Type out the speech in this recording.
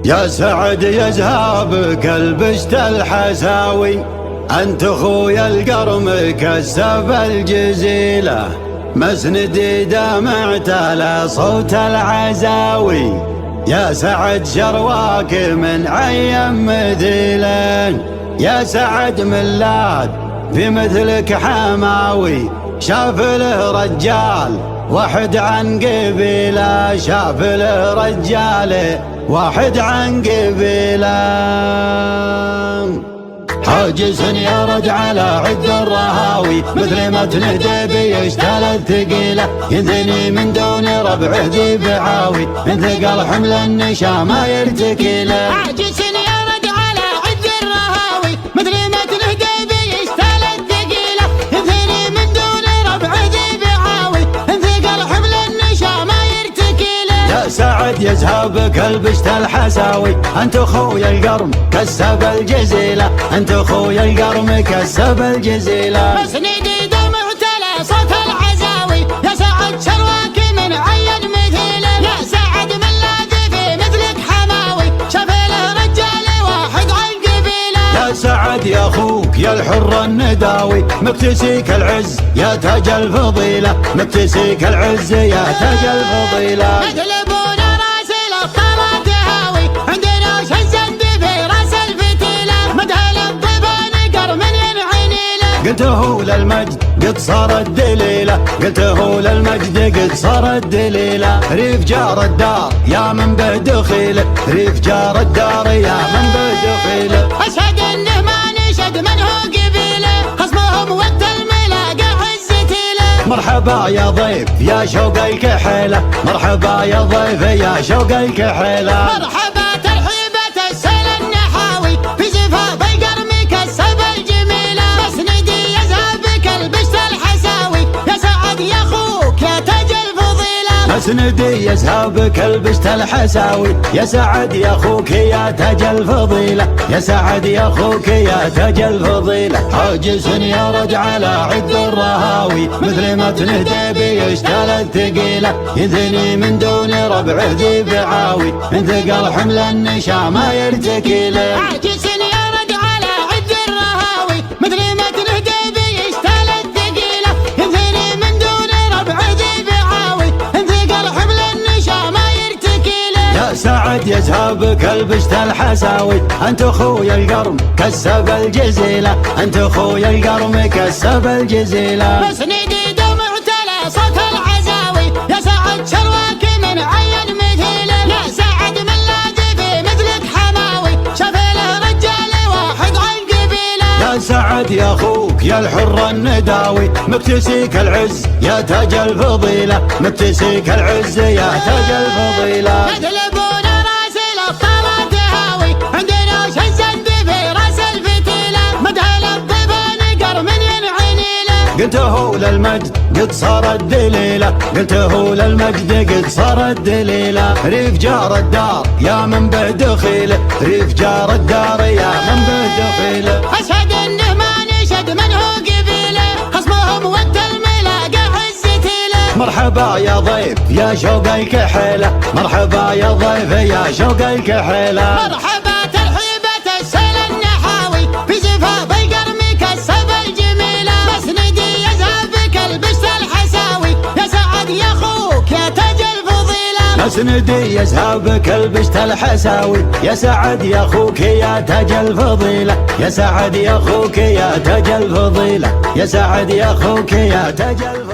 يا سعد يا زهابك البشت الحساوي، انت اخويا القرم كسب الجزيله، مسندي دمعت على صوت العزاوي. يا سعد شرواك من عين مثيلين، يا سعد ملاد في مثلك حماوي، شاف له رجال واحد عن قبيله، شاف له رجال واحد عن قبيله. حاجس يرد على عد الرهاوي، مثل ما تنهدي بيشتل الثقيله، ينثني من دون ربعه ذي بعاوي، من ثقل حمل النشا ما يرتكيله. حاجس يرد على عد الرهاوي، مثل ما تنهدي بيشتل الثقيله، ينثني من دون ربعه ذي بعاوي، من ثقل حمل النشا ما يرتكيله. يا سعد يا زهابك البشت الحساوي، انت اخويا القرم كسب الجزيله، انت اخويا القرم كسب الجزيله. مسندي دمعت على صوت العزاوي، يا سعد شرواك من عين مثيله، يا سعد من لاذي في مثلك حماوي، شاف له رجال واحد عن قبيله. يا سعد يا اخوك يا الحر النداوي، مكتسيك العز يا تاج الفضيله، مكتسيك العز يا تاج الفضيله. مدلبونا راس الابطال تهاوي، عندنا وش الزند في راس الفتيله، مدهل الضبان قرم ينعني له. قلت هو للمجد قد صار الدليله، قلت هو للمجد قد صار الدليله. ريف جار الدار يا من به دخيله، ريف جار الدار يا من به دخيله. اشهد انه ما نشد من هو قبيله، خصمهم وقت الملاقى عزتيله. مرحبا يا ضيف يا شوق الكحيله، مرحبا يا ضيف يا شوق الكحيله. مرحبا ترحيبة السيل النحاوي، في زفاف القرم كسب الجميله، مسندي يزهبك البشت الحساوي، يا سعد يا اخوك يا تاج الفضيله. مسندي يزهابك البشت الحساوي، يا سعد يا اخوك يا تاج الفضيله، يا سعد يا اخوك يا تاج الفضيله. حاجس يرد على عد الرهاوي، مثل ما تنهدي بيشتل الثقيله، ينثني من دون ربعه ذي بعاوي، من ثقل حمل النشا ما يرتكيله. حاجس يرد على عد الرهاوي، مثل ما تنهدي بيشتل الثقيله، ينثني من دون ربعه ذي بعاوي، من ثقل حمل النشا ما يرتكيله. يا سعد يا زهابك البشت الحساوي، انت اخويا القرم كسب الجزيله، انت اخويا القرم كسب الجزيله. مسندي دمعت على صوت العزاوي، يا سعد شرواك من عين مثيله، يا سعد من لاذي في مثلك حماوي، شاف له رجال واحد عن قبيله. يا سعد يا اخوك يا الحر النداوي، مكتسيك العز يا تاج الفضيله، مكتسيك العز يا تاج الفضيله. مدلبونا راس الابطال تهاوي، عندنا وش الزند في راس الفتيله، مدهل الضبان قرم ينعني له. قلت هو للمجد قد صار الدليله، قلت هو للمجد قد صار الدليله. ريف جار الدار يا من به دخيله، ريف جار الدار يا من به دخيله. اشهد انه ما نشد من هو قبيله، خصمهم وقت الملاقى عزتيله. مرحبا يا ضيف يا شوق الكحيله، مرحبا يا ضيف يا شوق الكحيله. مرحبا ترحيبة السيل النحاوي، في زفاف القرم كسب الجميله، مسندي يزهبك البشت الحساوي، يا سعد يا اخوك يا تاج الفضيله. مسندي يزهابك البشت الحساوي، يا سعد يا اخوك يا تاج الفضيله، يا سعد يا اخوك يا تاج الفضيله، يا سعد يا اخوك يا تاج الفضيله.